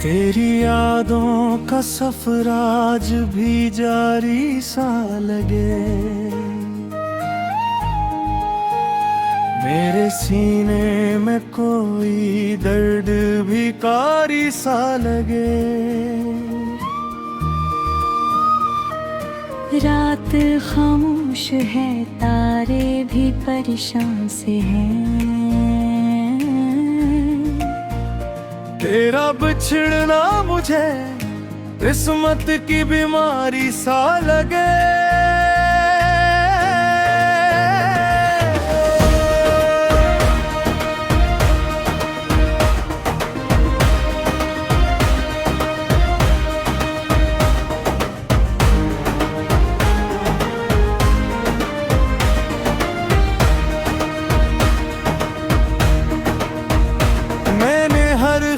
तेरी यादों का सफर आज भी जारी सा लगे। मेरे सीने में कोई दर्द भी कारी सा लगे। रात खामोश है, तारे भी परेशान से हैं। तेरा बिछड़ना मुझे किस्मत की बीमारी सा लगे।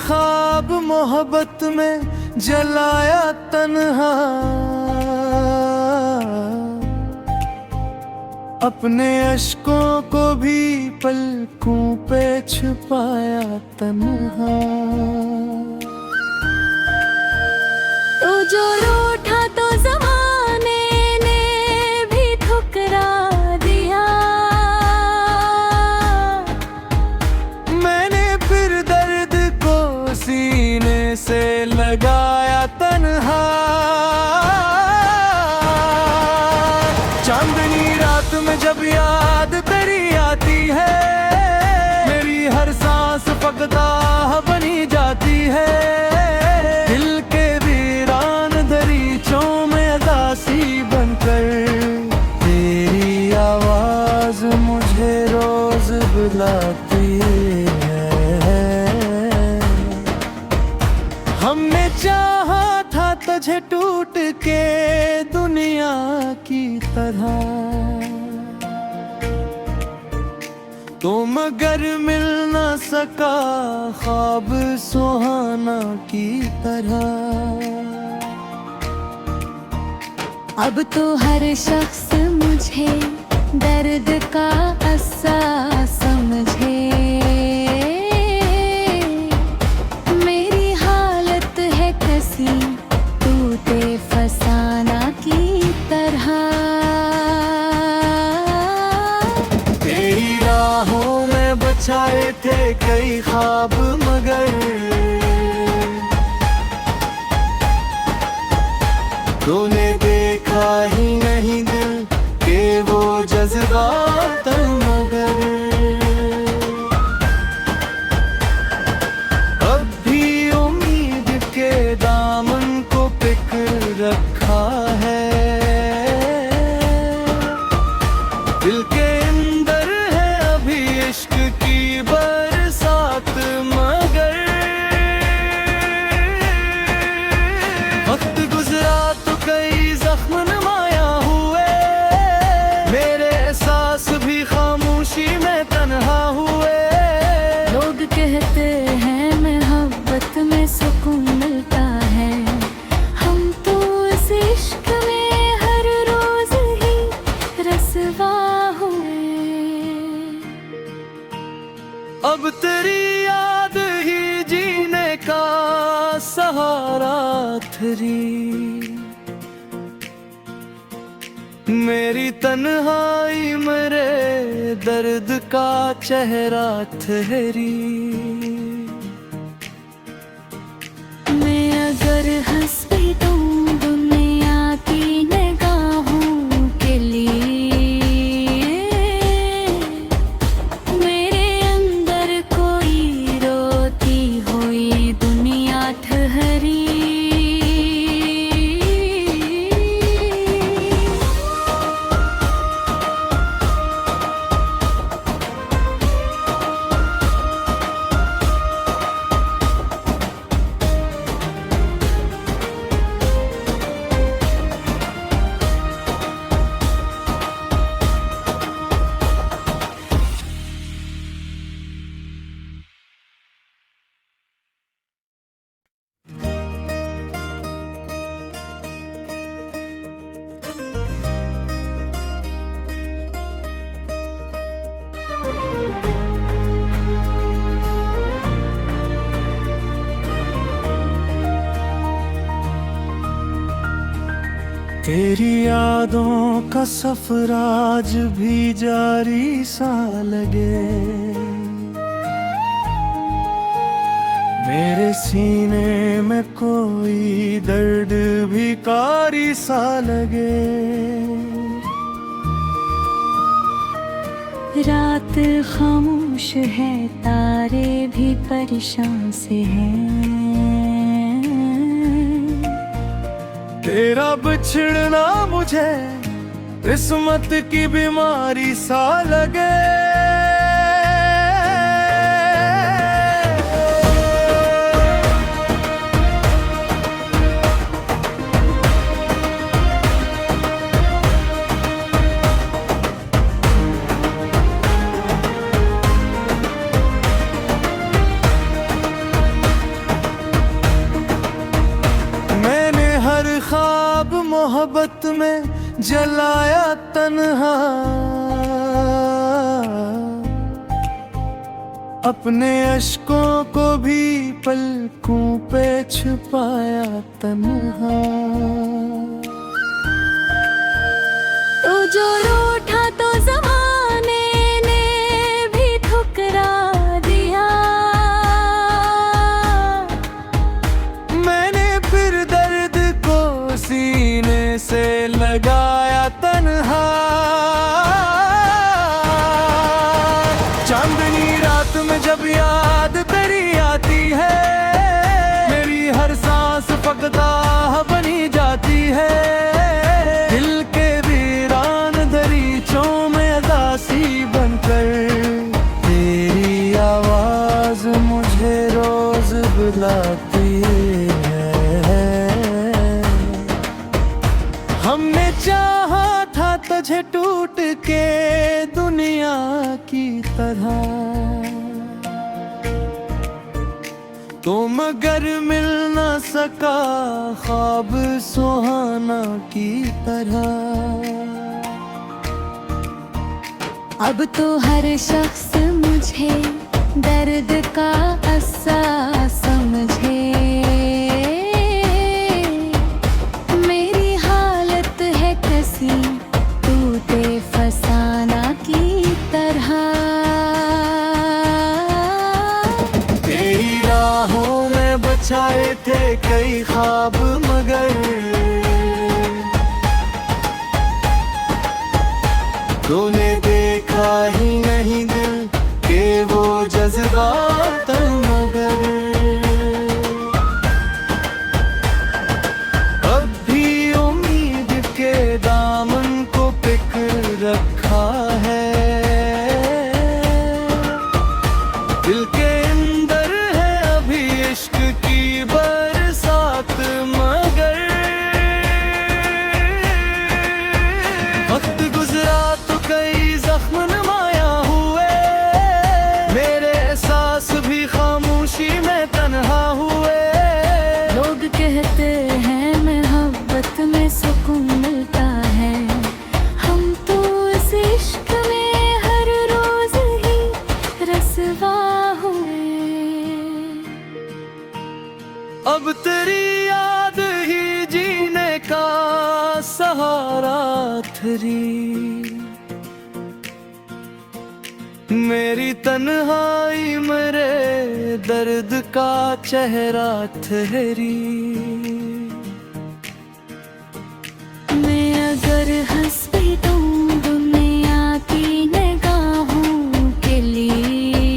ख्वाब मोहब्बत में जलाया तन्हा, अपने अश्कों को भी पलकों पे छुपाया तन्हा। तो जो रूठा तो ज़माने ने भी ठुकरा दिया। मैंने फिर दर्द को सीने से लगाया तन्हा। चांदनी रात में जब याद तेरी आती है, मेरी हर सांस फकदाह बनी जाती है। दिल के वीरान दरीचों में अदासी बनकर तेरी आवाज मुझे रोज बुलाती है। हमने चाहा था तुझे टूट के दुनिया की तरह, तो मगर मिल ना सका ख्वाब सुहाना की तरह। अब तो हर शख्स मुझे दर्द का एहसास समझे। मेरी हालत है कसी टूटे फसाना की तरह। तेरी राहों में बचाए थे कई ख्वाब, मगर तूने देखा ही नहीं दिल के वो जज्बात। मगर अब भी उम्मीद के दामन को पिक रखा है। दिल के अंदर है अभी इश्क की बरसात, मगर वक्त गुजरा तो कई जख्म नुमाया हुए। मेरे एहसास भी खामोशी में तन्हा हुए। लोग कहते हैं मोहब्बत में सुकून मिलता है, हम तो इस इश्क में हर रोज ही रसवा हुए। अब तेरी याद ही जीने का सहारा थरी। मेरी तन्हाई मेरे दर्द का चेहरा ठहरी। मैं अगर हंस भी दूं दुनिया की निगाहों के लिए, मेरे अंदर कोई रोती हुई दुनिया ठहरी। तेरी यादों का सफर आज भी जारी सा लगे, मेरे सीने में कोई दर्द भी कारी सा लगे। रात खामोश है, तारे भी परेशान से हैं। तेरा बिछड़ना मुझे किस्मत की बीमारी सा लगे। ख्वाब मोहब्बत में जलाया तन्हा, अपने अश्कों को भी पलकों पे छुपाया तन्हा। तो जो रूठा तो ज़माने ने भी ठुकरा दिया, मैंने फिर दर्द को सीने से लगाया तन्हा। चांदनी रात में जब याद तेरी आती है, मेरी हर सांस फकदाह बनी जाती है। दिल के वीरान दरीचों में अदासी बनकर तेरी आवाज मुझे रोज बुलाती है। हमने चाहा था तुझे टूट के दुनिया की तरह, तो मगर मिल न सका ख्वाब सुहाना की तरह। अब तो हर शख्स मुझे दर्द का एहसास समझे। मेरी हालत है कसी टूटे फसाना की तरह। तेरी राहों में बचाए थे कई ख्वाब, मगर तूने देखा ही नहीं दिल के वो जज्बात। मगर अब भी उम्मीद के दामन को पिकर रखा है। दिल के अंदर है अभी इश्क की बरसात, मगर वक्त गुजरा तो कई जख्म नुमाया हुए, मेरे एहसास भी खामोशी में तन्हा हुए। लोग कहते हैं मोहब्बत में सुकून मिलता है, हम तो इस इश्क में हर रोज ही रसवा हुए। अब तेरी याद ही जीने का सहारा थरी, मेरी तन्हाई मेरे दर्द का चेहरा ठहरी। मैं अगर हंस भी दूं दुनिया की निगाहों के लिए,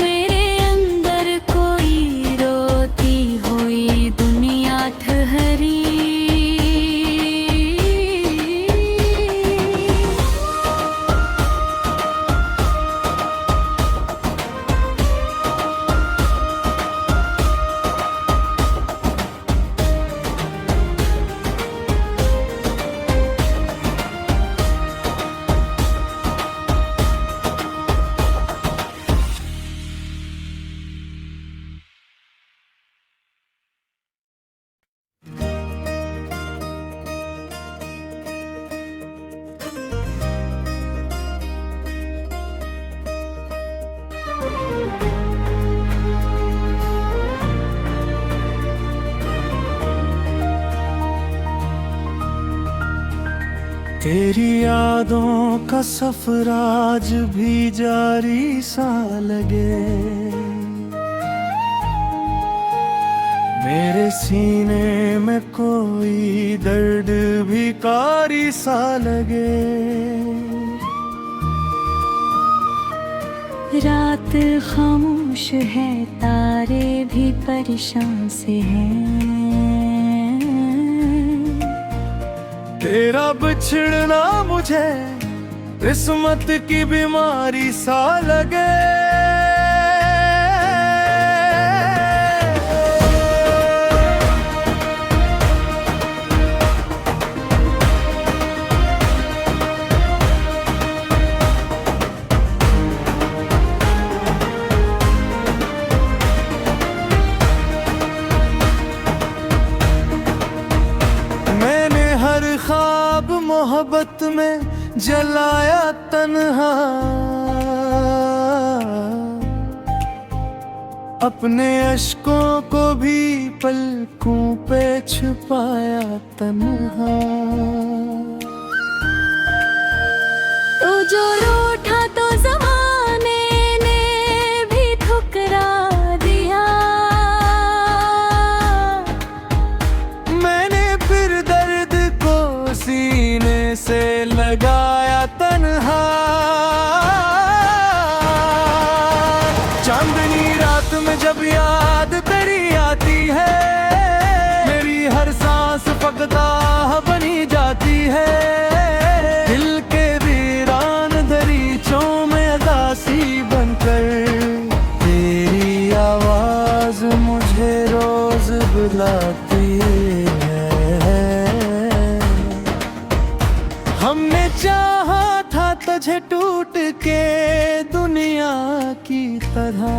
मेरे अंदर कोई रोती हुई दुनिया ठहरी। तेरी यादों का सफर आज भी जारी सा लगे, मेरे सीने में कोई दर्द भी कारी सा लगे। रात खामोश है, तारे भी परेशान से हैं। तेरा बिछड़ना मुझे किस्मत की बीमारी सा लगे। ख्वाब मोहब्बत में जलाया तन्हा, अपने अश्कों को भी पलकों पे छुपाया तन्हा। तो जो रूठा तो ज़माने ने भी ठुकरा दिया, मैंने फिर दर्द को सीने से लगाया तन्हा। चांदनी रात में जब याद तेरी आती है, मेरी हर सांस फकदाह बनी जाती है। दिल के वीरान दरीचों में अदासी बनकर तेरी आवाज मुझे रोज बुलाती है। हमने चाहा था तुझे टूट के दुनिया की तरह,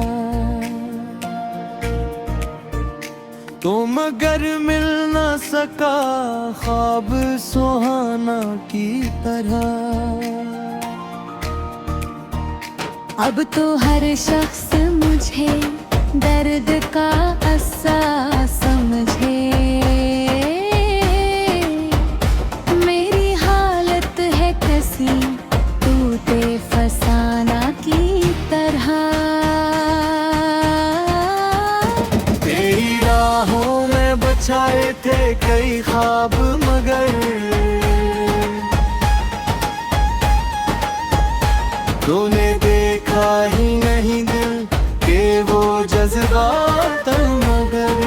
तो मगर मिल न सका ख्वाब सुहाना की तरह। अब तो हर शख्स मुझे दर्द का एहसास समझे। मेरी हालत है कसी टूटे फसाना की तरह। तेरी राहों में बचाए थे कई ख्वाब, मगर तूने देखा ही नहीं दिल के वो जज्बात मगर।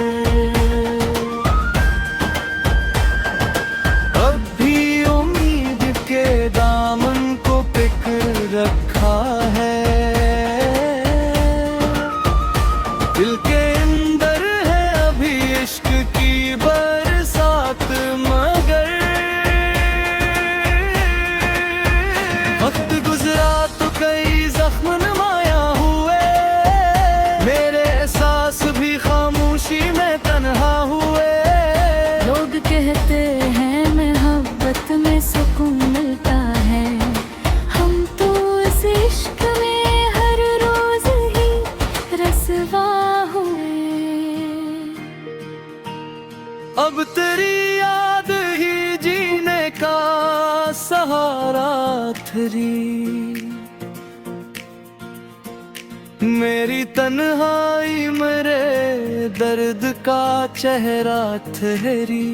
अब भी उम्मीद के दामन को पिक रखा है, दिल के अंदर है अभी इश्क की बरसात मगर। वक्त गुजरा तो कई जख्म नुमाया हुए, मेरे एहसास भी खामोशी में तन्हा हुए। लोग कहते हैं मोहब्बत में सुकून मिलता है, हम तो इस इश्क में हर रोज ही रसवा हुए। अब तेरी याद ही जीने का सहारा थरी, मेरी तन्हाई मेरे दर्द का चेहरा ठहरी।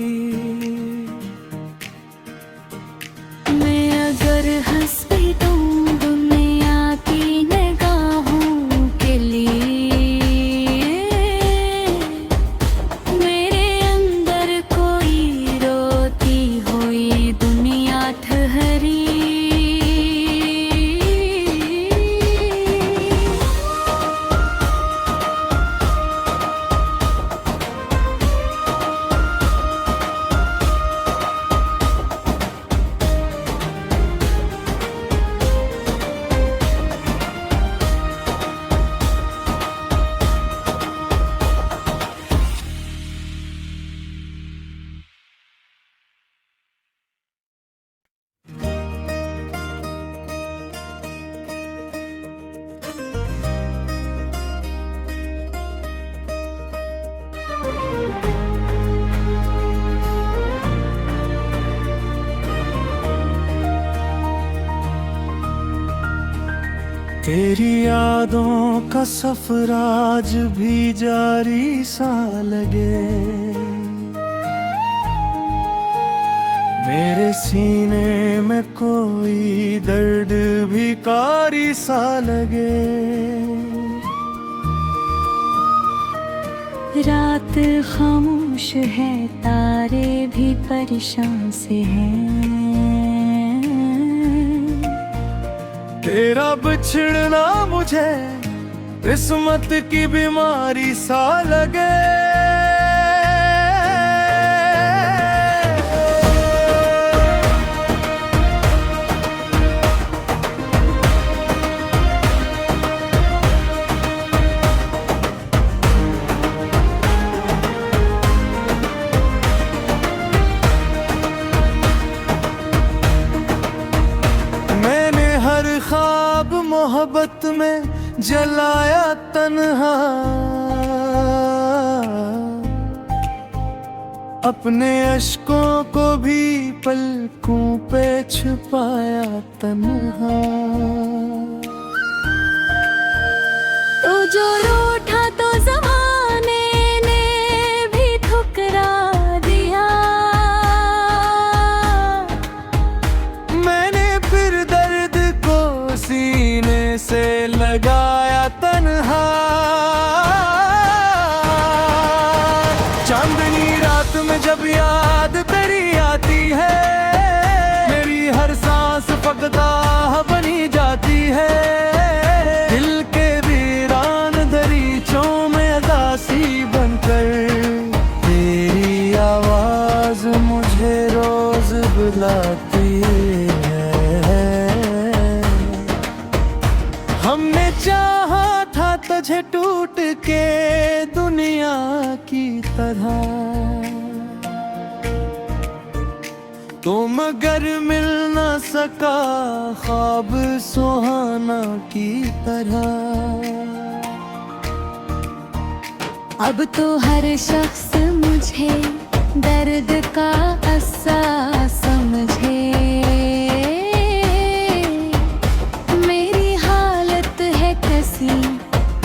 मैं अगर हंस भी दूं दुनिया की निगाहों के लिए, मेरे अंदर कोई रोती हुई दुनिया ठहरी। तेरी यादों का सफर आज भी जारी सा लगे, मेरे सीने में कोई दर्द भी कारी सा लगे। रात खामोश है, तारे भी परेशान से हैं। तेरा बिछड़ना मुझे किस्मत की बीमारी सा लगे। ख्वाब मोहब्बत में जलाया तन्हा, अपने अश्कों को भी पलकों पे छुपाया तन्हा। तो जो रूठा तो ज़माने ने भी ठुकरा दिया, मैंने फिर दर्द को सीने से लगाया तन्हा। चांदनी रात में जब याद तेरी आती है, मेरी हर सांस फकदाह बनी जाती है। दिल के वीरान दरीचों में अदासी बनकर तेरी आवाज मुझे रोज बुलाती है। हमने चाहा था तुझे टूट के दुनिया की तरह, तो मगर मिल न सका ख्वाब सुहाना की तरह। अब तो हर शख्स मुझे दर्द का एहसास समझे। मेरी हालत है कैसी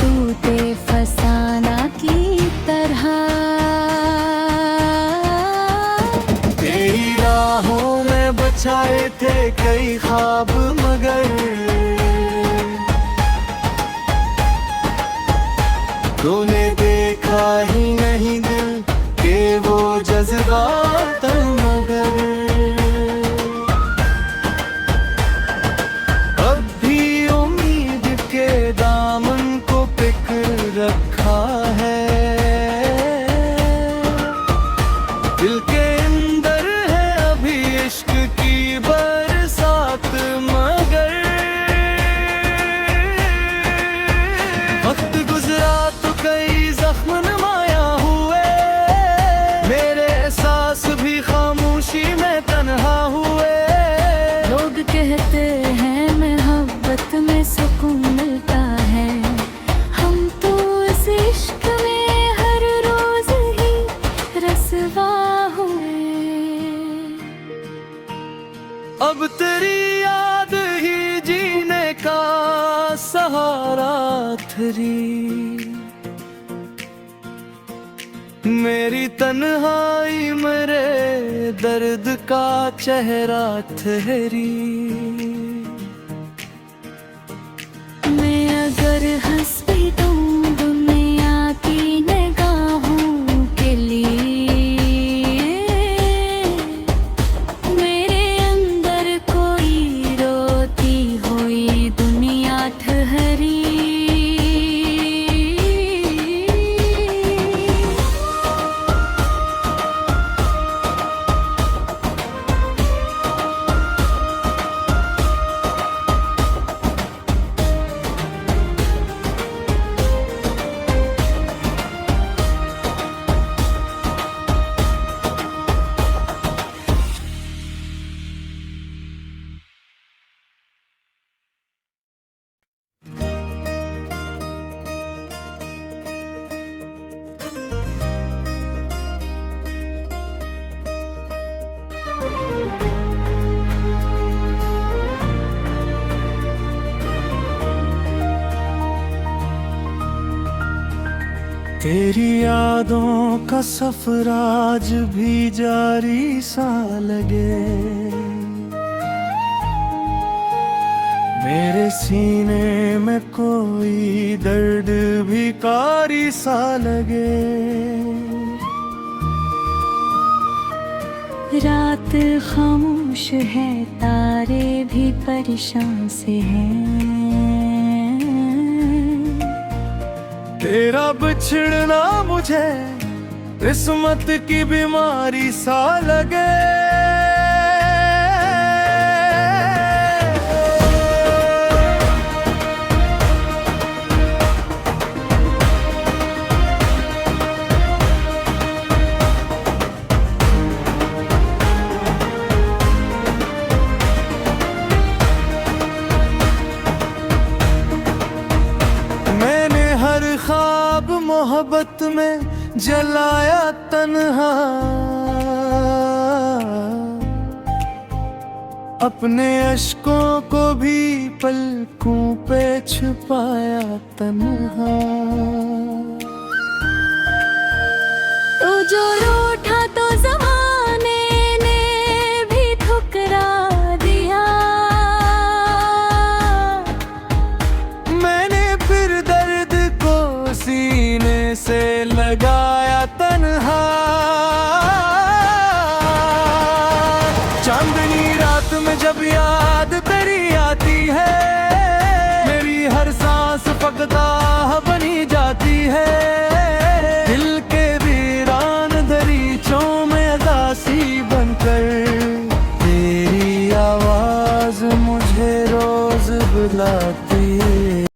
टूटे फसाना की तरह। तेरी राहों में बचाए थे कई ख्वाब, मगर तूने देखा ही नहीं दिल के वो जज्बात मगर। अब भी उम्मीद के दामन को पिकर रखा है, दिल के अंदर है अभी इश्क की बरसात मगर। वक्त गुजरा तो कई जख्म नुमाया हुए, मेरे एहसास भी खामोशी में तन्हा हुए। लोग कहते हैं मोहब्बत में सुकून मिलता है, हम तो इस इश्क में हर रोज ही रसवा हुए। अब तेरी याद ही जीने का सहारा थरी, मेरी तन्हाई मेरे दर्द का चेहरा ठहरी। मैं अगर हंस भी दूं दुनिया की निगाहों के लिए, मेरे अंदर कोई रोती हुई दुनिया ठहरी। तेरी यादों का सफर आज भी जारी सा लगे, मेरे सीने में कोई दर्द भी कारी सा लगे। रात खामोश है, तारे भी परेशान से हैं। तेरा बिछड़ना मुझे किस्मत की बीमारी सा लगे। ख्वाब मोहब्बत में जलाया तन्हा, अपने अश्कों को भी पलकों पे छुपाया तन्हा। तो जो रूठा तो ज़माने ने भी ठुकरा दिया, मैंने फिर दर्द को सीने से लगाया तन्हा। चांदनी रात में जब याद तेरी आती है,